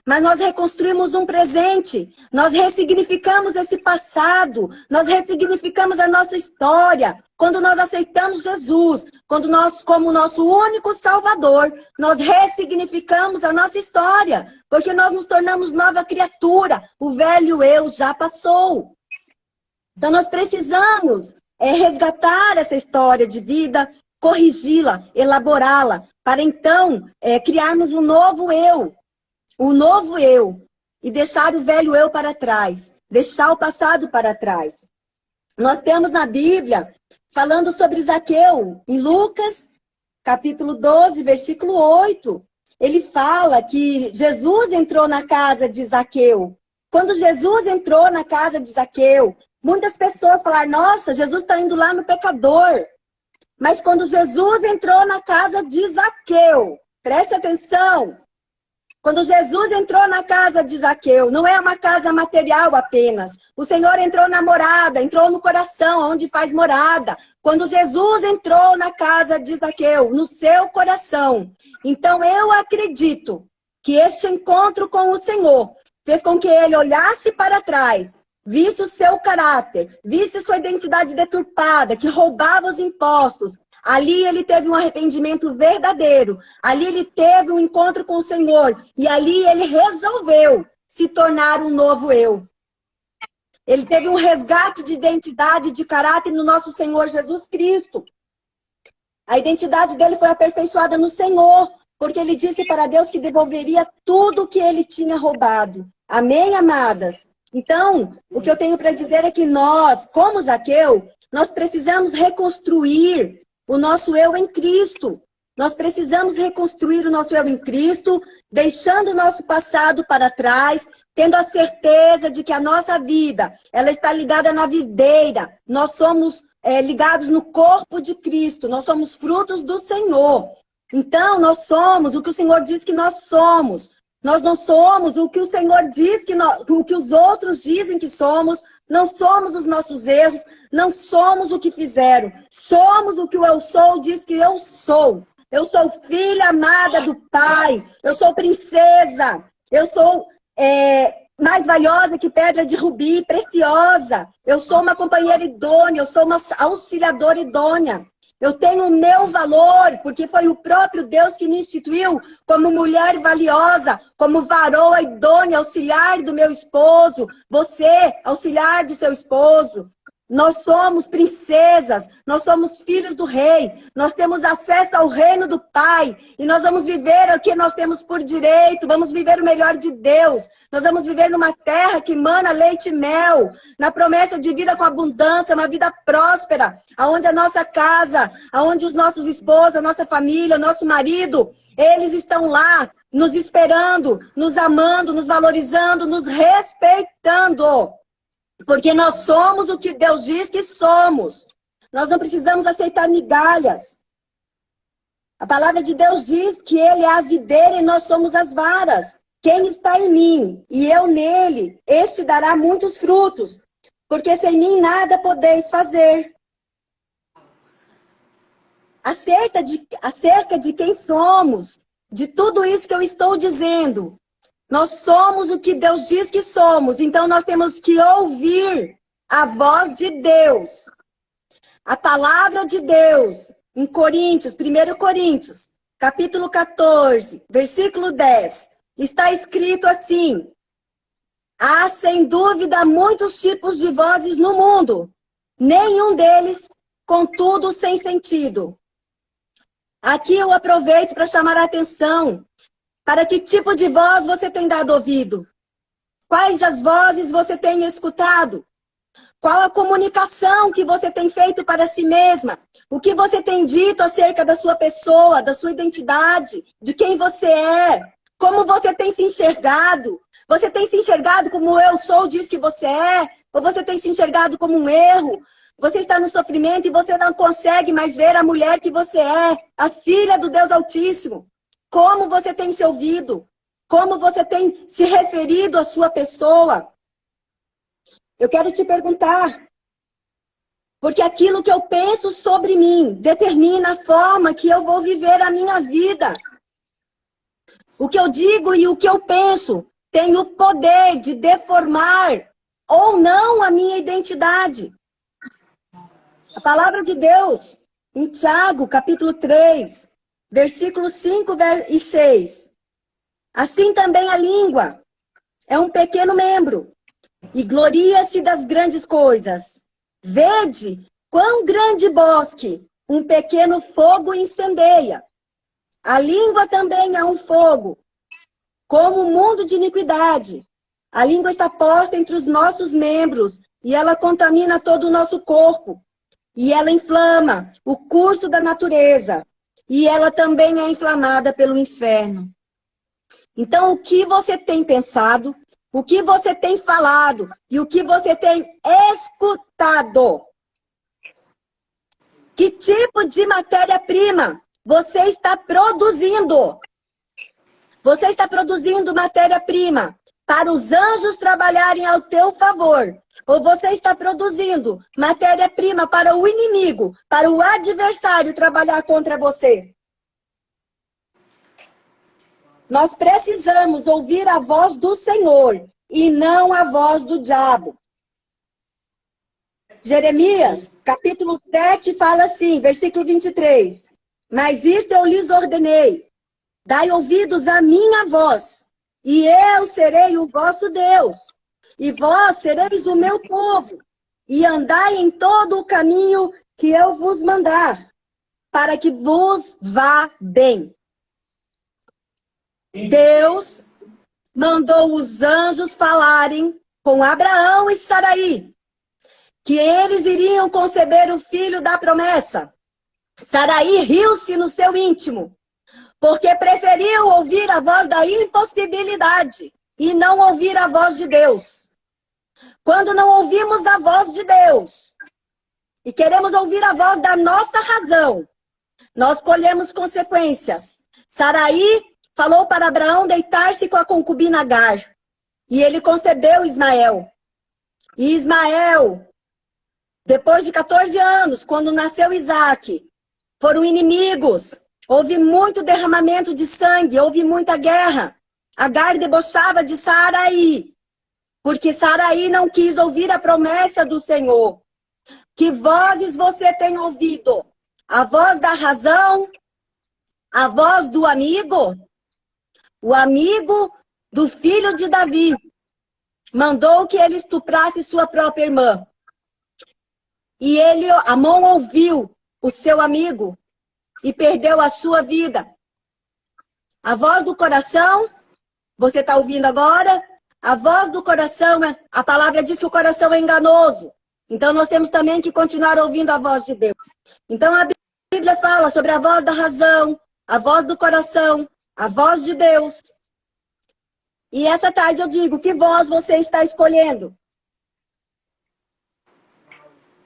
mas nós reconstruímos um presente. Nós ressignificamos esse passado, nós ressignificamos a nossa história. Quando nós aceitamos Jesus, quando nós, como nosso único Salvador, nós ressignificamos a nossa história, porque nós nos tornamos nova criatura. O velho eu já passou. Então nós precisamos resgatar essa história de vida, corrigi-la, elaborá-la, para então criarmos um novo eu, e deixar o velho eu para trás, deixar o passado para trás. Nós temos na Bíblia, falando sobre Zaqueu, em Lucas, capítulo 12, versículo 8, ele fala que Jesus entrou na casa de Zaqueu. Quando Jesus entrou na casa de Zaqueu, muitas pessoas falaram, nossa, Jesus está indo lá no pecador. Mas quando Jesus entrou na casa de Zaqueu, preste atenção, quando Jesus entrou na casa de Zaqueu, não é uma casa material apenas. O Senhor entrou na morada, entrou no coração, onde faz morada. Quando Jesus entrou na casa de Zaqueu, no seu coração. Então eu acredito que este encontro com o Senhor fez com que ele olhasse para trás, visse o seu caráter, visse sua identidade deturpada, que roubava os impostos. Ali ele teve um arrependimento verdadeiro. Ali ele teve um encontro com o Senhor. E ali ele resolveu se tornar um novo eu. Ele teve um resgate de identidade e de caráter no nosso Senhor Jesus Cristo. A identidade dele foi aperfeiçoada no Senhor, porque ele disse para Deus que devolveria tudo o que ele tinha roubado. Amém, amadas? Então, o que eu tenho para dizer é que nós, como Zaqueu, nós precisamos reconstruir o nosso eu em Cristo. Nós precisamos reconstruir o nosso eu em Cristo, deixando o nosso passado para trás, tendo a certeza de que a nossa vida, ela está ligada na videira. Nós somos ligados no corpo de Cristo, nós somos frutos do Senhor. Então, nós somos o que o Senhor diz que nós somos. Nós não somos o que o Senhor diz que o que os outros dizem que somos. Não somos os nossos erros, não somos o que fizeram. Somos o que o eu sou diz que eu sou. Eu sou filha amada do Pai. Eu sou princesa. Eu sou mais valiosa que pedra de rubi, preciosa. Eu sou uma companheira idônea. Eu sou uma auxiliadora idônea. Eu tenho o meu valor, porque foi o próprio Deus que me instituiu como mulher valiosa, como varoa idônea, auxiliar do meu esposo. Você, auxiliar do seu esposo. Nós somos princesas, nós somos filhos do rei. Nós temos acesso ao reino do Pai. E nós vamos viver o que nós temos por direito. Vamos viver o melhor de Deus. Nós vamos viver numa terra que mana leite e mel. Na promessa de vida com abundância, uma vida próspera. Onde a nossa casa, onde os nossos esposos, a nossa família, o nosso marido, eles estão lá nos esperando, nos amando, nos valorizando, nos respeitando. Porque nós somos o que Deus diz que somos. Nós não precisamos aceitar migalhas. A palavra de Deus diz que Ele é a videira e nós somos as varas. Quem está em mim e eu nele, este dará muitos frutos. Porque sem mim nada podeis fazer. Acerca de quem somos, de tudo isso que eu estou dizendo, nós somos o que Deus diz que somos. Então nós temos que ouvir a voz de Deus. A palavra de Deus, em Coríntios, 1 Coríntios, capítulo 14, versículo 10, está escrito assim: há, sem dúvida, muitos tipos de vozes no mundo, nenhum deles, contudo, sem sentido. Aqui eu aproveito para chamar a atenção para que tipo de voz você tem dado ouvido. Quais as vozes você tem escutado? Qual a comunicação que você tem feito para si mesma? O que você tem dito acerca da sua pessoa, da sua identidade, de quem você é? Como você tem se enxergado? Você tem se enxergado como eu sou, diz que você é? Ou você tem se enxergado como um erro? Você está no sofrimento e você não consegue mais ver a mulher que você é, a filha do Deus Altíssimo. Como você tem se ouvido? Como você tem se referido à sua pessoa? Eu quero te perguntar, porque aquilo que eu penso sobre mim determina a forma que eu vou viver a minha vida. O que eu digo e o que eu penso tem o poder de deformar ou não a minha identidade. A palavra de Deus, em Tiago, capítulo 3, versículos 5 e 6. Assim também a língua é um pequeno membro e gloria-se das grandes coisas. Vede quão grande bosque um pequeno fogo incendeia. A língua também é um fogo, como um mundo de iniquidade. A língua está posta entre os nossos membros e ela contamina todo o nosso corpo. E ela inflama o curso da natureza. E ela também é inflamada pelo inferno. Então, o que você tem pensado, o que você tem falado e o que você tem escutado? Que tipo de matéria-prima você está produzindo? Você está produzindo matéria-prima para os anjos trabalharem ao teu favor? Ou você está produzindo matéria-prima para o inimigo, para o adversário trabalhar contra você? Nós precisamos ouvir a voz do Senhor e não a voz do diabo. Jeremias, capítulo 7, fala assim, versículo 23. Mas isto eu lhes ordenei: dai ouvidos à minha voz, e eu serei o vosso Deus, e vós sereis o meu povo, e andai em todo o caminho que eu vos mandar, para que vos vá bem. Deus mandou os anjos falarem com Abraão e Saraí, que eles iriam conceber o filho da promessa. Saraí riu-se no seu íntimo, porque preferiu ouvir a voz da impossibilidade e não ouvir a voz de Deus. Quando não ouvimos a voz de Deus e queremos ouvir a voz da nossa razão, nós colhemos consequências. Saraí falou para Abraão deitar-se com a concubina Agar, e ele concebeu Ismael. E Ismael, depois de 14 anos, quando nasceu Isaque, foram inimigos. Houve muito derramamento de sangue, houve muita guerra. Agar debochava de Saraí, porque Saraí não quis ouvir a promessa do Senhor. Que vozes você tem ouvido? A voz da razão? A voz do amigo? O amigo do filho de Davi mandou que ele estuprasse sua própria irmã. E Amon ouviu o seu amigo e perdeu a sua vida. A voz do coração, você está ouvindo agora? A voz do coração, a palavra diz que o coração é enganoso. Então nós temos também que continuar ouvindo a voz de Deus. Então a Bíblia fala sobre a voz da razão, a voz do coração, a voz de Deus. E essa tarde eu digo, que voz você está escolhendo?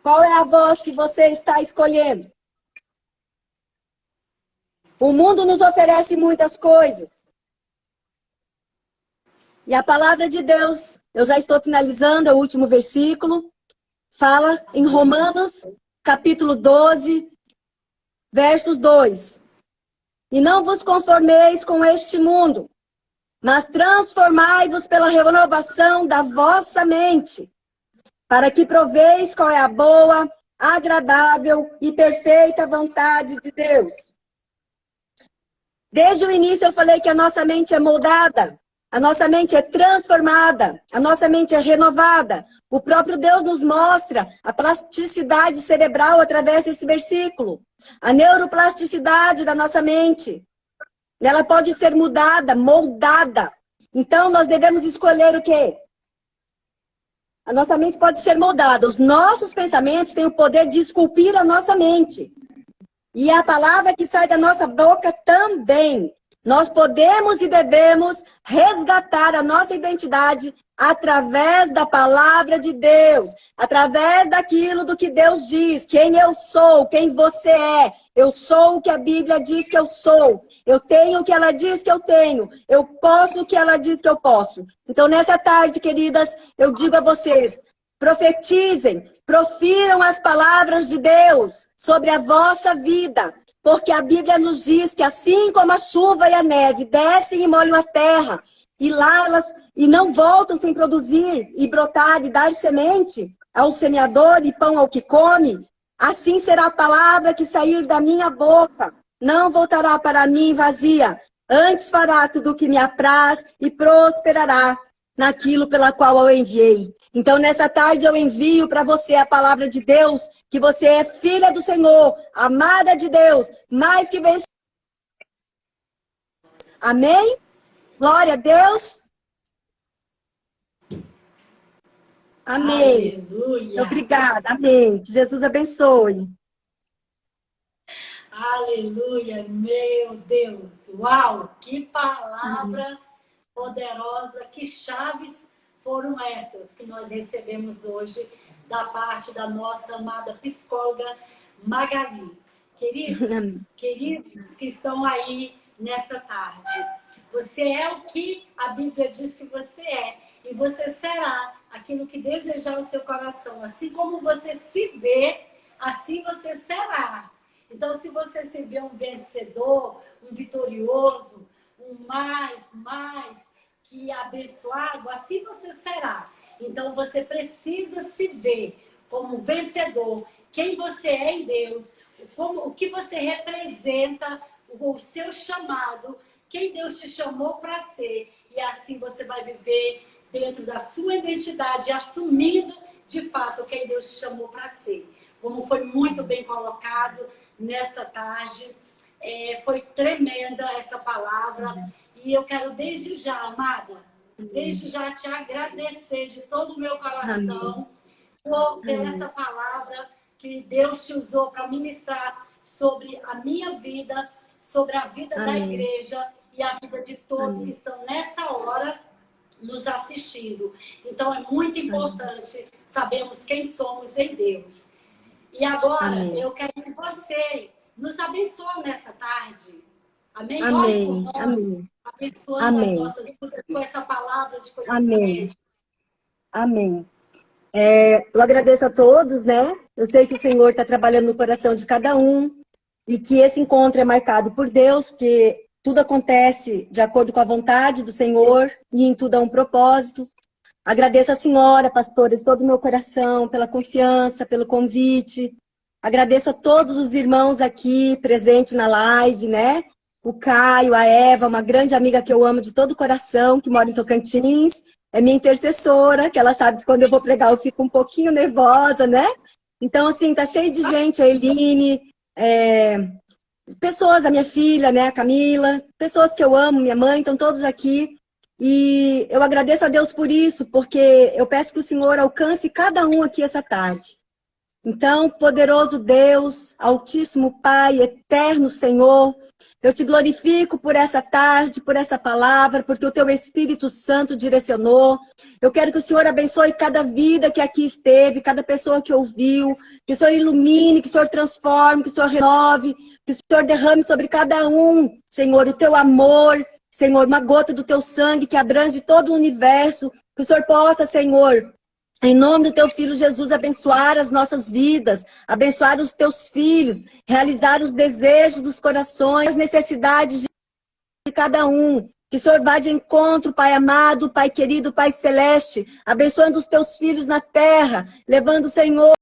Qual é a voz que você está escolhendo? O mundo nos oferece muitas coisas. E a palavra de Deus, eu já estou finalizando, é o último versículo, fala em Romanos, capítulo 12, versos 2. E não vos conformeis com este mundo, mas transformai-vos pela renovação da vossa mente, para que proveis qual é a boa, agradável e perfeita vontade de Deus. Desde o início eu falei que a nossa mente é moldada, a nossa mente é transformada, a nossa mente é renovada. O próprio Deus nos mostra a plasticidade cerebral através desse versículo. A neuroplasticidade da nossa mente. Ela pode ser mudada, moldada. Então, nós devemos escolher o quê? A nossa mente pode ser moldada. Os nossos pensamentos têm o poder de esculpir a nossa mente. E a palavra que sai da nossa boca também. Nós podemos e devemos resgatar a nossa identidade através da palavra de Deus, através daquilo do que Deus diz, quem eu sou, quem você é. Eu sou o que a Bíblia diz que eu sou. Eu tenho o que ela diz que eu tenho. Eu posso o que ela diz que eu posso. Então, nessa tarde, queridas, eu digo a vocês, profetizem, profiram as palavras de Deus sobre a vossa vida. Porque a Bíblia nos diz que assim como a chuva e a neve descem e molham a terra, e lá elas e não voltam sem produzir e brotar e dar semente ao semeador e pão ao que come, assim será a palavra que sair da minha boca. Não voltará para mim vazia, antes fará tudo o que me apraz e prosperará naquilo pela qual eu enviei. Então, nessa tarde, eu envio para você a palavra de Deus, que você é filha do Senhor, amada de Deus, mais que vencedora. Amém? Glória a Deus. Amém. Aleluia. Obrigada. Amém. Que Jesus abençoe. Aleluia, meu Deus. Uau, que palavra poderosa, que chaves foram essas que nós recebemos hoje da parte da nossa amada psicóloga Magali. Queridos que estão aí nessa tarde, você é o que a Bíblia diz que você é, e você será aquilo que desejar o seu coração. Assim como você se vê, assim você será. Então, se você se vê um vencedor, um vitorioso, um mais que abençoado, assim você será. Então, você precisa se ver como vencedor, quem você é em Deus, o que você representa, o seu chamado, quem Deus te chamou para ser. E assim você vai viver dentro da sua identidade, assumindo de fato quem Deus te chamou para ser. Como foi muito bem colocado nessa tarde, foi tremenda essa palavra. E eu quero desde já, amada, desde já te agradecer de todo o meu coração por essa palavra que Deus te usou para ministrar sobre a minha vida, sobre a vida da igreja e a vida de todos que estão nessa hora nos assistindo. Então é muito importante sabermos quem somos em Deus. E agora eu quero que você nos abençoe nessa tarde. Amém? Amém. Amém. Abençoando as nossas vidas com essa palavra de conhecimento. Amém. Amém. Eu agradeço a todos, né? Eu sei que o Senhor está trabalhando no coração de cada um e que esse encontro é marcado por Deus, porque tudo acontece de acordo com a vontade do Senhor e em tudo há um propósito. Agradeço a senhora, pastora, de todo o meu coração, pela confiança, pelo convite. Agradeço a todos os irmãos aqui presentes na live, né? O Caio, a Eva, uma grande amiga que eu amo de todo o coração, que mora em Tocantins. É minha intercessora, que ela sabe que quando eu vou pregar eu fico um pouquinho nervosa, né? Então, assim, tá cheio de gente, a Eline, pessoas, a minha filha, né, a Camila, pessoas que eu amo, minha mãe, estão todos aqui. E eu agradeço a Deus por isso, porque eu peço que o Senhor alcance cada um aqui essa tarde. Então, poderoso Deus, Altíssimo Pai, Eterno Senhor, eu te glorifico por essa tarde, por essa palavra, porque o teu Espírito Santo direcionou. Eu quero que o Senhor abençoe cada vida que aqui esteve, cada pessoa que ouviu, que o Senhor ilumine, que o Senhor transforme, que o Senhor renove, que o Senhor derrame sobre cada um, Senhor, o teu amor, Senhor, uma gota do teu sangue que abrange todo o universo, que o Senhor possa, Senhor, em nome do teu Filho Jesus, abençoar as nossas vidas, abençoar os teus filhos, realizar os desejos dos corações, as necessidades de cada um. Que o Senhor vá de encontro, Pai amado, Pai querido, Pai celeste, abençoando os teus filhos na terra, levando, Senhor,